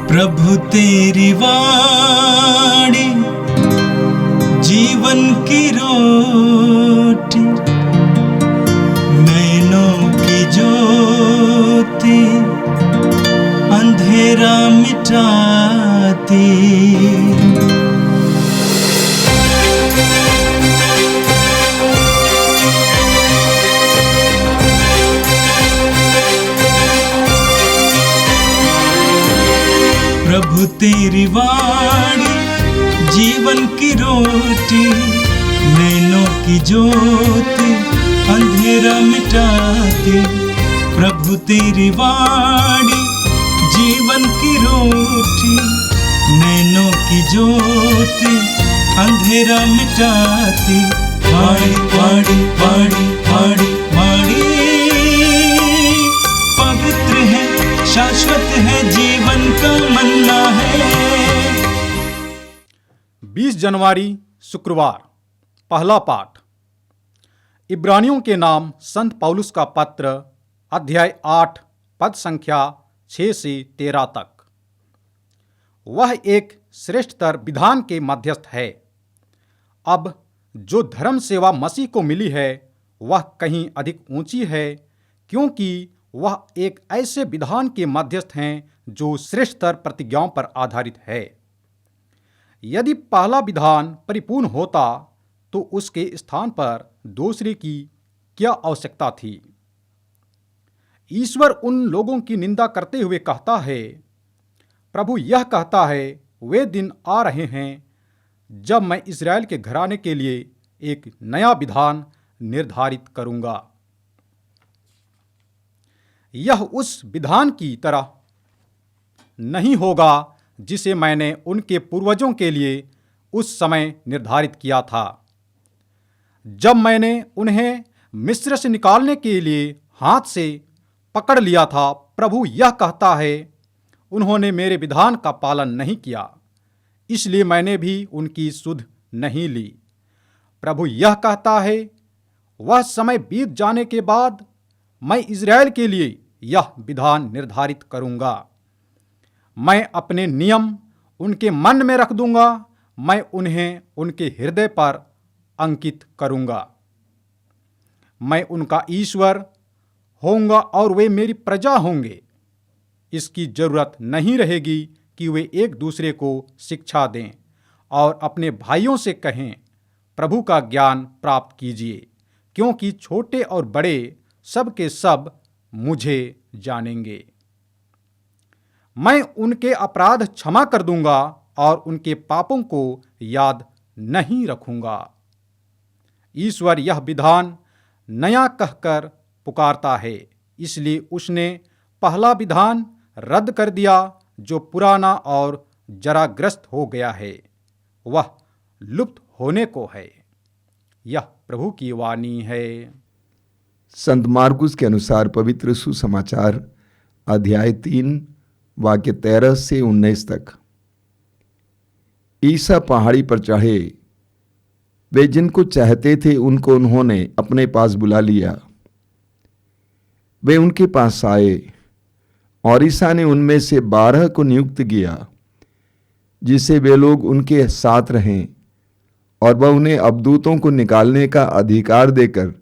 प्रभु तेरी वाणी जीवन की रोटी, नैनों की ज्योति अंधेरा मिटाती। प्रभु तेरी वाणी जीवन की रोटी, नैनों की ज्योति अंधेरा मिटाती। प्रभु तेरी वाणी जीवन की रोटी, नैनों की ज्योति अंधेरा मिटाती। वाणी वाणी वाणी वाणी वाणी पवित्र है, शाश्वत है, जीवन का मन्ना है। 20 जनवरी शुक्रवार। पहला पाठ इब्रानियों के नाम संत पौलुस का पत्र, अध्याय 8, पद संख्या 6 से 13 तक। वह एक श्रेष्ठतर विधान के मध्यस्थ है। अब जो धर्म सेवा मसीह को मिली है वह कहीं अधिक ऊंची है, क्योंकि वह एक ऐसे विधान के मध्यस्थ हैं जो श्रेष्ठतर प्रतिज्ञाओं पर आधारित है। यदि पहला विधान परिपूर्ण होता तो उसके स्थान पर दूसरे की क्या आवश्यकता थी। ईश्वर उन लोगों की निंदा करते हुए कहता है, प्रभु यह कहता है, वे दिन आ रहे हैं जब मैं इस्राएल के घराने के लिए एक नया विधान निर्धारित करूंगा। यह उस विधान की तरह नहीं होगा जिसे मैंने उनके पूर्वजों के लिए उस समय निर्धारित किया था, जब मैंने उन्हें मिस्र से निकालने के लिए हाथ से पकड़ लिया था। प्रभु यह कहता है, उन्होंने मेरे विधान का पालन नहीं किया, इसलिए मैंने भी उनकी सुध नहीं ली। प्रभु यह कहता है, वह समय बीत जाने के बाद मैं इज़राइल के लिए यह विधान निर्धारित करूंगा। मैं अपने नियम उनके मन में रख दूंगा, मैं उन्हें उनके हृदय पर अंकित करूंगा। मैं उनका ईश्वर होऊंगा और वे मेरी प्रजा होंगे। इसकी जरूरत नहीं रहेगी कि वे एक दूसरे को शिक्षा दें और अपने भाइयों से कहें, प्रभु का ज्ञान प्राप्त कीजिए, क्योंकि छोटे और बड़े सब के सब मुझे जानेंगे। मैं उनके अपराध क्षमा कर दूंगा और उनके पापों को याद नहीं रखूंगा। ईश्वर यह विधान नया कहकर पुकारता है, इसलिए उसने पहला विधान रद्द कर दिया जो पुराना और जराग्रस्त हो गया है, वह लुप्त होने को है। यह प्रभु की वाणी है। संत मार्कुस के अनुसार पवित्र सुसमाचार, अध्याय 3, वाक्य 13 से 19 तक। ईसा पहाड़ी पर चढ़े। वे जिनको चाहते थे उनको उन्होंने अपने पास बुला लिया। वे उनके पास आए और ईसा ने उनमें से 12 को नियुक्त किया, जिसे वे लोग उनके साथ रहें और वह उन्हें अबदूतों को निकालने का अधिकार देकर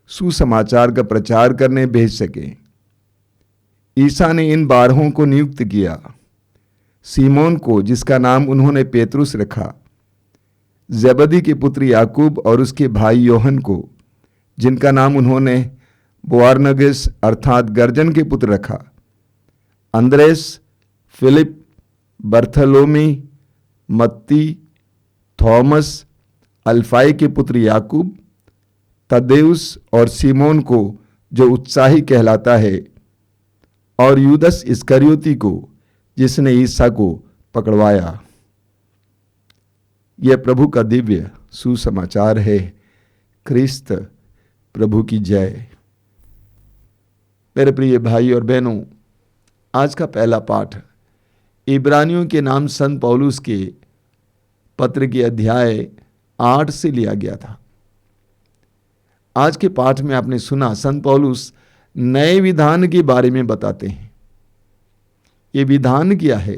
सुसमाचार का प्रचार करने भेज सके। ईसा ने इन 12 को नियुक्त किया। सीमोन को, जिसका नाम उन्होंने पेतरुस रखा, जेबदी के पुत्र याकूब और उसके भाई योहन को, जिनका नाम उन्होंने बोआनर्गेस अर्थात गर्जन के पुत्र रखा, अंद्रेस, फिलिप, बर्थलोमी, मत्ती, थॉमस, अल्फाई के पुत्र याकूब, तद्देउस और सीमोन को जो उत्साही कहलाता है, और यूदस इस्करियोती को जिसने ईसा को पकड़वाया। यह प्रभु का दिव्य सुसमाचार है। क्रिस्त प्रभु की जय। मेरे प्रिय भाई और बहनों, आज का पहला पाठ इब्रानियों के नाम संत पौलुस के पत्र के अध्याय 8 से लिया गया था। आज के पाठ में आपने सुना संत पौलुस नए विधान के बारे में बताते हैं। ये विधान क्या है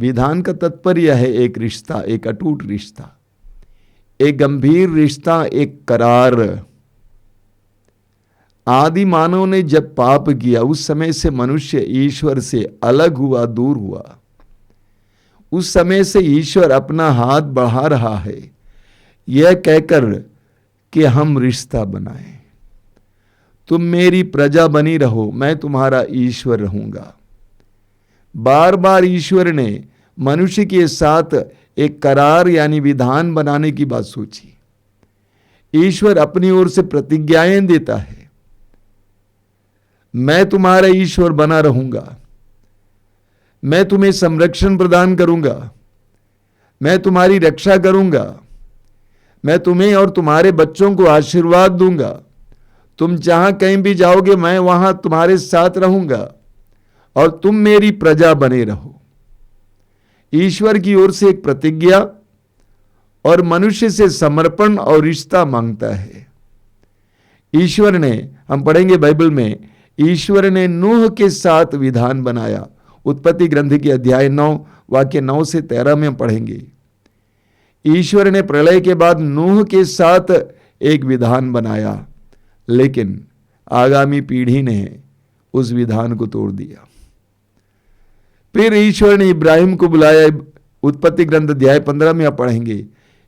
विधान का तात्पर्य है एक रिश्ता, एक अटूट रिश्ता, एक गंभीर रिश्ता, एक करार। आदि मानव ने जब पाप किया उस समय से मनुष्य ईश्वर से अलग हुआ, दूर हुआ। उस समय से ईश्वर अपना हाथ बढ़ा रहा है यह कहकर कि हम रिश्ता बनाएं, तुम मेरी प्रजा बनी रहो, मैं तुम्हारा ईश्वर रहूंगा। बार बार ईश्वर ने मनुष्य के साथ एक करार यानी विधान बनाने की बात सोची। ईश्वर अपनी ओर से प्रतिज्ञाएं देता है, मैं तुम्हारा ईश्वर बना रहूंगा, मैं तुम्हें संरक्षण प्रदान करूंगा, मैं तुम्हारी रक्षा करूंगा, मैं तुम्हें और तुम्हारे बच्चों को आशीर्वाद दूंगा, तुम जहां कहीं भी जाओगे मैं वहां तुम्हारे साथ रहूंगा और तुम मेरी प्रजा बने रहो। ईश्वर की ओर से एक प्रतिज्ञा और मनुष्य से समर्पण और रिश्ता मांगता है। ईश्वर ने, हम पढ़ेंगे बाइबल में, ईश्वर ने नूह के साथ विधान बनाया। उत्पत्ति ग्रंथ के अध्याय 9 वाक्य 9 से 13 में हम पढ़ेंगे। ईश्वर ने प्रलय के बाद नूह के साथ एक विधान बनाया, लेकिन आगामी पीढ़ी ने उस विधान को तोड़ दिया। फिर ईश्वर ने इब्राहिम को बुलाया। उत्पत्ति ग्रंथ अध्याय 15 में आप पढ़ेंगे।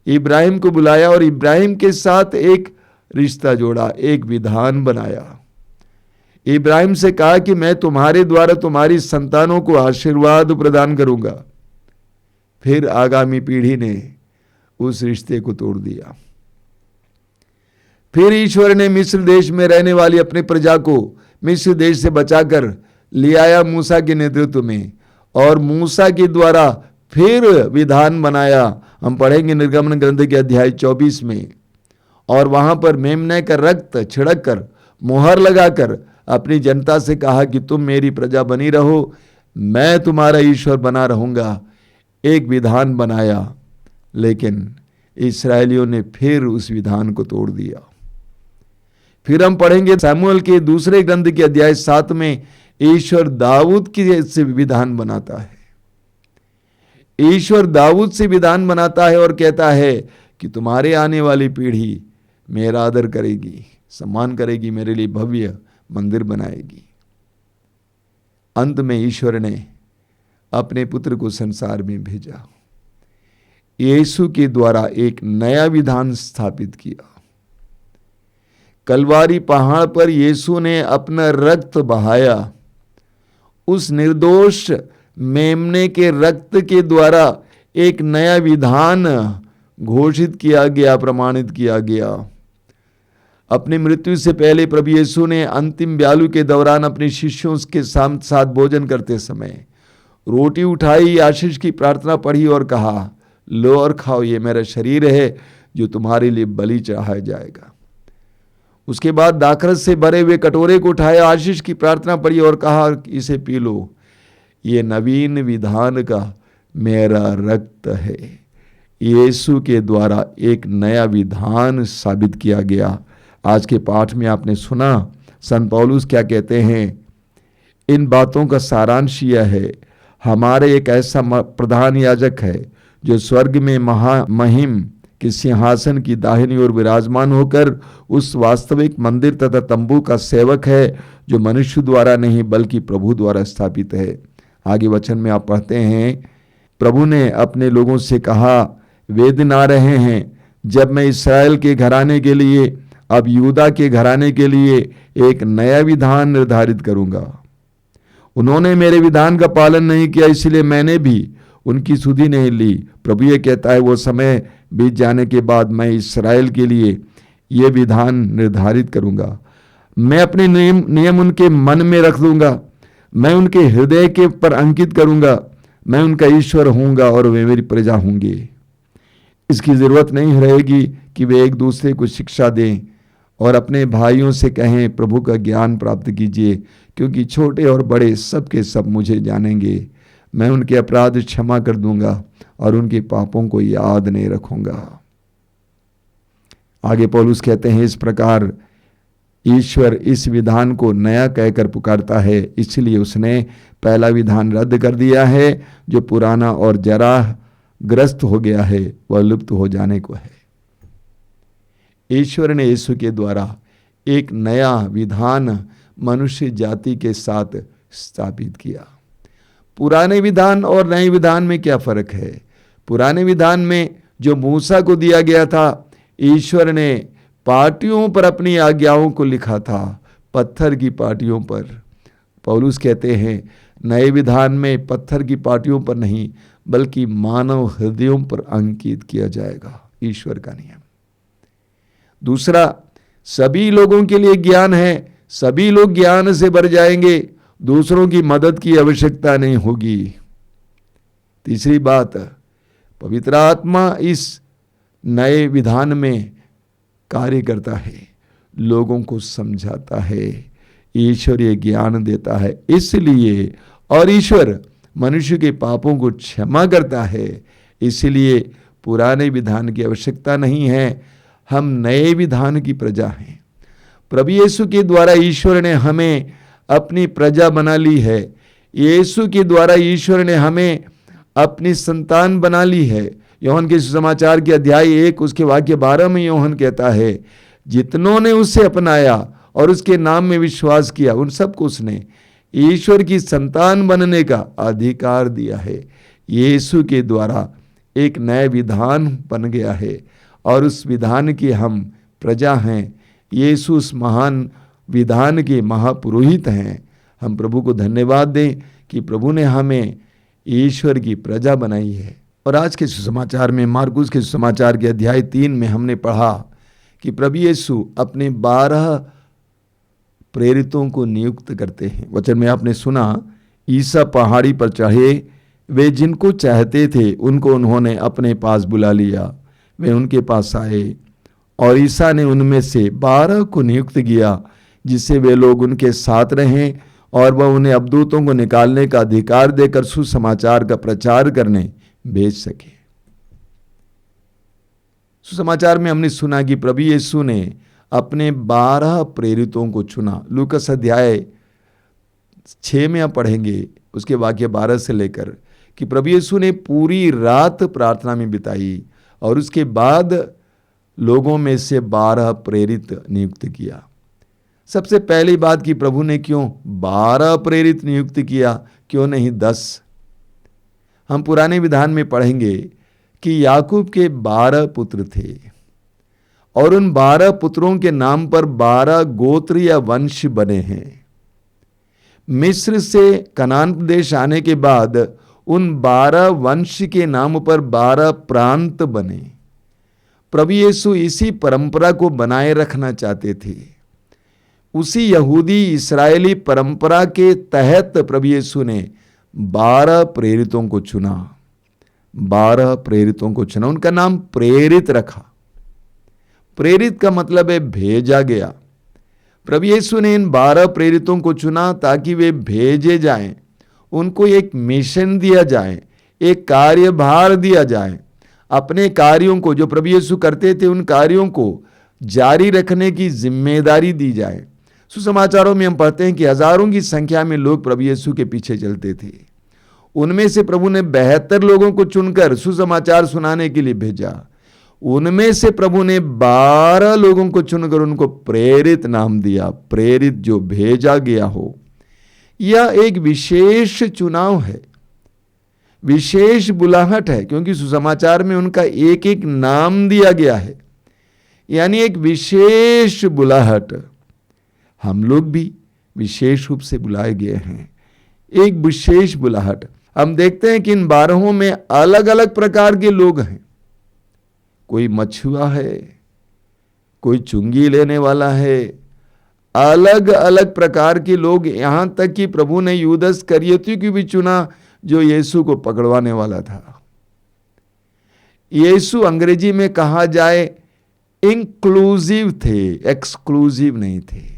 इब्राहिम को बुलाया और इब्राहिम के साथ एक रिश्ता जोड़ा, एक विधान बनाया। इब्राहिम से कहा कि मैं तुम्हारे द्वारा तुम्हारी संतानों को आशीर्वाद प्रदान करूंगा। फिर आगामी पीढ़ी ने उस रिश्ते को तोड़ दिया। फिर ईश्वर ने मिस्र देश में रहने वाली अपनी प्रजा को मिस्र देश से बचाकर ले आया मूसा के नेतृत्व में, और मूसा के द्वारा फिर विधान बनाया। हम पढ़ेंगे निर्गमन ग्रंथ के अध्याय 24 में। और वहां पर मेमने का रक्त छिड़क कर मोहर लगाकर अपनी जनता से कहा कि तुम मेरी प्रजा बनी रहो, मैं तुम्हारा ईश्वर बना रहूंगा। एक विधान बनाया, लेकिन इस्राएलियों ने फिर उस विधान को तोड़ दिया। फिर हम पढ़ेंगे शमूएल के दूसरे ग्रंथ के अध्याय 7 में ईश्वर दाऊद की से विधान बनाता है। ईश्वर दाऊद से विधान बनाता है और कहता है कि तुम्हारे आने वाली पीढ़ी मेरा आदर करेगी, सम्मान करेगी, मेरे लिए भव्य मंदिर बनाएगी। अंत में ईश्वर ने अपने पुत्र को संसार में भेजा, यीशु के द्वारा एक नया विधान स्थापित किया। कलवारी पहाड़ पर यीशु ने अपना रक्त बहाया। उस निर्दोष मेमने के रक्त के द्वारा एक नया विधान घोषित किया गया, प्रमाणित किया गया। अपनी मृत्यु से पहले प्रभु यीशु ने अंतिम ब्यालू के दौरान अपने शिष्यों के साथ भोजन करते समय रोटी उठाई, आशीष की प्रार्थना पढ़ी और कहा, लो और खाओ, ये मेरा शरीर है जो तुम्हारे लिए बलि चढ़ाया जाएगा। उसके बाद दाखरस से भरे हुए कटोरे को उठाया, आशीष की प्रार्थना पढ़ी और कहा, इसे पी लो, ये नवीन विधान का मेरा रक्त है। यीशु के द्वारा एक नया विधान साबित किया गया। आज के पाठ में आपने सुना संत पौलुस क्या कहते हैं। इन बातों का सारांश यह है, हमारे एक ऐसा प्रधान याजक है जो स्वर्ग में महामहिम के सिंहासन की दाहिनी ओर विराजमान होकर उस वास्तविक मंदिर तथा तंबू का सेवक है जो मनुष्य द्वारा नहीं बल्कि प्रभु द्वारा स्थापित है। आगे वचन में आप पढ़ते हैं, प्रभु ने अपने लोगों से कहा, वे दिन आ रहे हैं जब मैं इस्राएल के घराने के लिए, अब यूदा के घराने के लिए एक नया विधान निर्धारित करूंगा। उन्होंने मेरे विधान का पालन नहीं किया, इसलिए मैंने भी उनकी सुधि नहीं ली। प्रभु ये कहता है, वो समय बीत जाने के बाद मैं इस्राएल के लिए ये विधान निर्धारित करूंगा। मैं अपने नियम उनके मन में रख दूंगा, मैं उनके हृदय के पर अंकित करूंगा, मैं उनका ईश्वर होऊंगा और वे मेरी प्रजा होंगे। इसकी जरूरत नहीं रहेगी कि वे एक दूसरे को शिक्षा दें और अपने भाइयों से कहें प्रभु का ज्ञान प्राप्त कीजिए, क्योंकि छोटे और बड़े सब के सब मुझे जानेंगे। मैं उनके अपराध क्षमा कर दूंगा और उनके पापों को याद नहीं रखूंगा। आगे पौलुस कहते हैं, इस प्रकार ईश्वर इस विधान को नया कहकर पुकारता है, इसलिए उसने पहला विधान रद्द कर दिया है। जो पुराना और जराह ग्रस्त हो गया है वह लुप्त हो जाने को है। ईश्वर ने यीशु के द्वारा एक नया विधान मनुष्य जाति के साथ स्थापित किया। पुराने विधान और नए विधान में क्या फर्क है? पुराने विधान में जो मूसा को दिया गया था, ईश्वर ने पाटियों पर अपनी आज्ञाओं को लिखा था, पत्थर की पाटियों पर। पौलुस कहते हैं नए विधान में पत्थर की पाटियों पर नहीं बल्कि मानव हृदयों पर अंकित किया जाएगा, ईश्वर का नियम। दूसरा, सभी लोगों के लिए ज्ञान है, सभी लोग ज्ञान से भर जाएंगे, दूसरों की मदद की आवश्यकता नहीं होगी। तीसरी बात, पवित्र आत्मा इस नए विधान में कार्य करता है, लोगों को समझाता है, ईश्वर ये ज्ञान देता है। इसलिए और ईश्वर मनुष्य के पापों को क्षमा करता है, इसलिए पुराने विधान की आवश्यकता नहीं है। हम नए विधान की प्रजा हैं। प्रभु यीशु के द्वारा ईश्वर ने हमें अपनी प्रजा बना ली है। यीशु के द्वारा ईश्वर ने हमें अपनी संतान बना ली है। यूहन्ना के सुसमाचार के अध्याय 1 उसके वाक्य 12 में यूहन्ना कहता है, जितनों ने उसे अपनाया और उसके नाम में विश्वास किया उन सबको उसने ईश्वर की संतान बनने का अधिकार दिया है। यीशु के द्वारा एक नया विधान बन गया है और उस विधान की हम प्रजा हैं। यीशु उस महान विधान के महापुरोहित हैं। हम प्रभु को धन्यवाद दें कि प्रभु ने हमें ईश्वर की प्रजा बनाई है। और आज के सुसमाचार में, मार्कुस के सुसमाचार के अध्याय 3 में हमने पढ़ा कि प्रभु यीशु अपने 12 प्रेरितों को नियुक्त करते हैं। वचन में आपने सुना, ईसा पहाड़ी पर चढ़े, वे जिनको चाहते थे उनको उन्होंने अपने पास बुला लिया। वे उनके पास आए और ईसा ने उनमें से 12 को नियुक्त किया जिससे वे लोग उनके साथ रहें और वह उन्हें अबदूतों को निकालने का अधिकार देकर सुसमाचार का प्रचार करने भेज सके। सुसमाचार में हमने सुना कि प्रभु यीशु ने अपने 12 प्रेरितों को चुना। लूकस अध्याय 6 में आप पढ़ेंगे उसके वाक्य 12 से लेकर कि प्रभु यीशु ने पूरी रात प्रार्थना में बिताई और उसके बाद लोगों में से 12 प्रेरित नियुक्त किया। सबसे पहली बात कि प्रभु ने क्यों 12 प्रेरित नियुक्त किया, क्यों नहीं 10? हम पुराने विधान में पढ़ेंगे कि याकूब के 12 पुत्र थे और उन 12 पुत्रों के नाम पर 12 गोत्र या वंश बने हैं। मिस्र से कनान प्रदेश आने के बाद उन 12 वंश के नाम पर 12 प्रांत बने। प्रभु यीशु इसी परंपरा को बनाए रखना चाहते थे। उसी यहूदी इस्राएली परंपरा के तहत प्रभु यीशु ने 12 प्रेरितों को चुना। 12 प्रेरितों को चुना, उनका नाम प्रेरित रखा। प्रेरित का मतलब है भेजा गया। प्रभु यीशु ने इन 12 प्रेरितों को चुना ताकि वे भेजे जाएं, उनको एक मिशन दिया जाए, एक कार्यभार दिया जाए। अपने कार्यों को जो प्रभु यीशु करते थे उन कार्यों को जारी रखने की जिम्मेदारी दी जाए। सुसमाचारों में हम पढ़ते हैं कि हजारों की संख्या में लोग प्रभु यीशु के पीछे चलते थे। उनमें से प्रभु ने 72 लोगों को चुनकर सुसमाचार सुनाने के लिए भेजा। उनमें से प्रभु ने 12 लोगों को चुनकर उनको प्रेरित नाम दिया। प्रेरित जो भेजा गया हो। यह एक विशेष चुनाव है, विशेष बुलाहट है, क्योंकि सुसमाचार में उनका एक एक नाम दिया गया है, यानी एक विशेष बुलाहट। हम लोग भी विशेष रूप से बुलाए गए हैं, एक विशेष बुलाहट। हम देखते हैं कि इन 12 में अलग अलग प्रकार के लोग हैं। कोई मछुआ है, कोई चुंगी लेने वाला है, अलग अलग प्रकार के लोग। यहां तक कि प्रभु ने यूदस करियोती को भी चुना जो यीशु को पकड़वाने वाला था। यीशु अंग्रेजी में कहा जाए इंक्लूसिव थे, एक्सक्लूसिव नहीं थे।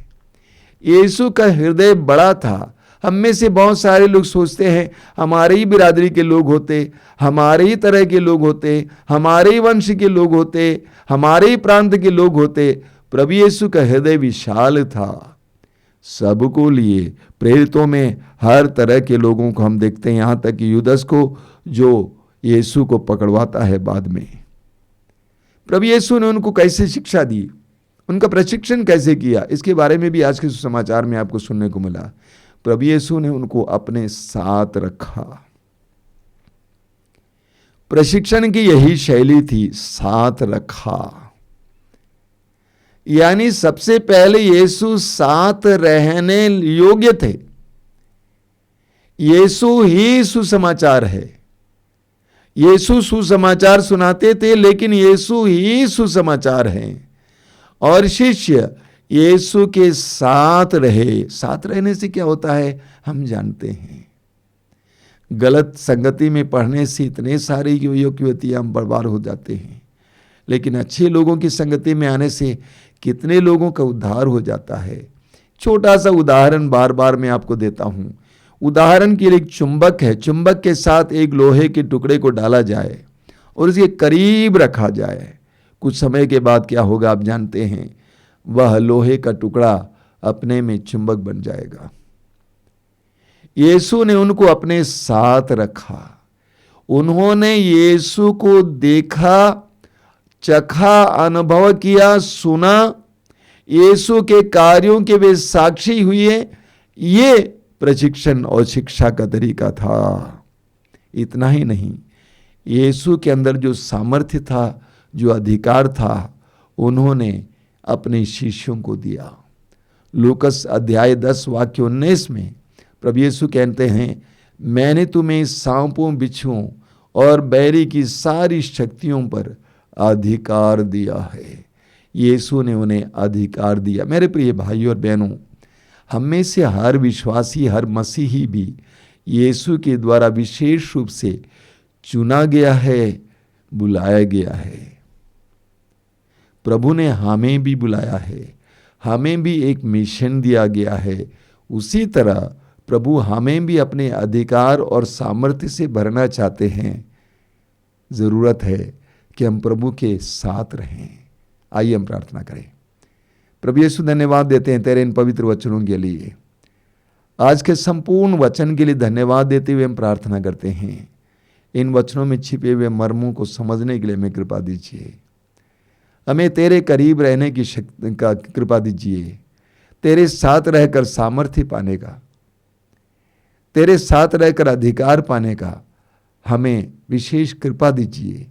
यीशु का हृदय बड़ा था। हम में से बहुत सारे लोग सोचते हैं हमारे ही बिरादरी के लोग होते, हमारे ही तरह के लोग होते, हमारे ही वंश के लोग होते, हमारे ही प्रांत के लोग होते। प्रभु यीशु का हृदय विशाल था, सबको लिए। प्रेरितों में हर तरह के लोगों को हम देखते हैं, यहां तक कि यूदस को जो यीशु को पकड़वाता है बाद में। प्रभु यीशु ने उनको कैसे शिक्षा दी, उनका प्रशिक्षण कैसे किया, इसके बारे में भी आज के सुसमाचार में आपको सुनने को मिला। प्रभु यीशु ने उनको अपने साथ रखा। प्रशिक्षण की यही शैली थी, साथ रखा। यानी सबसे पहले यीशु साथ रहने योग्य थे। यीशु ही सुसमाचार है। यीशु सुसमाचार सुनाते थे, लेकिन यीशु ही सुसमाचार हैं। और शिष्य यीशु के साथ रहे। साथ रहने से क्या होता है हम जानते हैं। गलत संगति में पढ़ने से इतने सारे युवक युवतियां बर्बाद हो जाते हैं, लेकिन अच्छे लोगों की संगति में आने से कितने लोगों का उद्धार हो जाता है। छोटा सा उदाहरण बार बार मैं आपको देता हूं। उदाहरण के लिए एक चुंबक है, चुंबक के साथ एक लोहे के टुकड़े को डाला जाए और उसके करीब रखा जाए, कुछ समय के बाद क्या होगा आप जानते हैं, वह लोहे का टुकड़ा अपने में चुंबक बन जाएगा। यीशु ने उनको अपने साथ रखा। उन्होंने यीशु को देखा, चखा, अनुभव किया, सुना, यीशु के कार्यों के वे साक्षी हुए। ये प्रशिक्षण और शिक्षा का तरीका था। इतना ही नहीं, यीशु के अंदर जो सामर्थ्य था, जो अधिकार था, उन्होंने अपने शिष्यों को दिया। लूकस अध्याय 10 वाक्य 19 में प्रभु यीशु कहते हैं, मैंने तुम्हें सांपों, बिच्छुओं और बैरी की सारी शक्तियों पर अधिकार दिया है। यीशु ने उन्हें अधिकार दिया। मेरे प्रिय भाइयों और बहनों, हम में से हर विश्वासी, हर मसीही भी यीशु के द्वारा विशेष रूप से चुना गया है, बुलाया गया है। प्रभु ने हमें भी बुलाया है, हमें भी एक मिशन दिया गया है। उसी तरह प्रभु हमें भी अपने अधिकार और सामर्थ्य से भरना चाहते हैं। जरूरत है कि हम प्रभु के साथ रहें। आइए हम प्रार्थना करें। प्रभु यीशु, धन्यवाद देते हैं तेरे इन पवित्र वचनों के लिए। आज के संपूर्ण वचन के लिए धन्यवाद देते हुए हम प्रार्थना करते हैं, इन वचनों में छिपे हुए मर्मों को समझने के लिए हमें कृपा दीजिए। हमें तेरे करीब रहने की शक्ति का कृपा दीजिए। तेरे साथ रहकर सामर्थ्य पाने का, तेरे साथ रहकर अधिकार पाने का हमें विशेष कृपा दीजिए।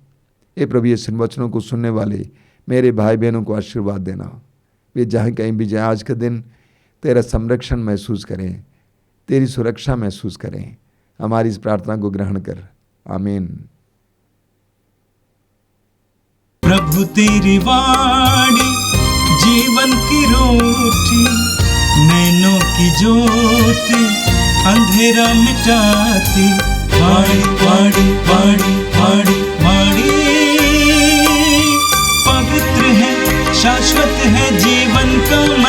ये प्रभु यीशु वचनों को सुनने वाले मेरे भाई बहनों को आशीर्वाद देना। वे जहाँ कहीं भी जाए, आज के दिन तेरा संरक्षण महसूस करें, तेरी सुरक्षा महसूस करें। हमारी इस प्रार्थना को ग्रहण कर। आमीन। प्रभु तेरी वाणी जीवन की रोटी, नैनों की ज्योति अंधेरा मिटाती। वाणी वाणी वाणी वाणी वाणी पवित्र है, शाश्वत है, जीवन का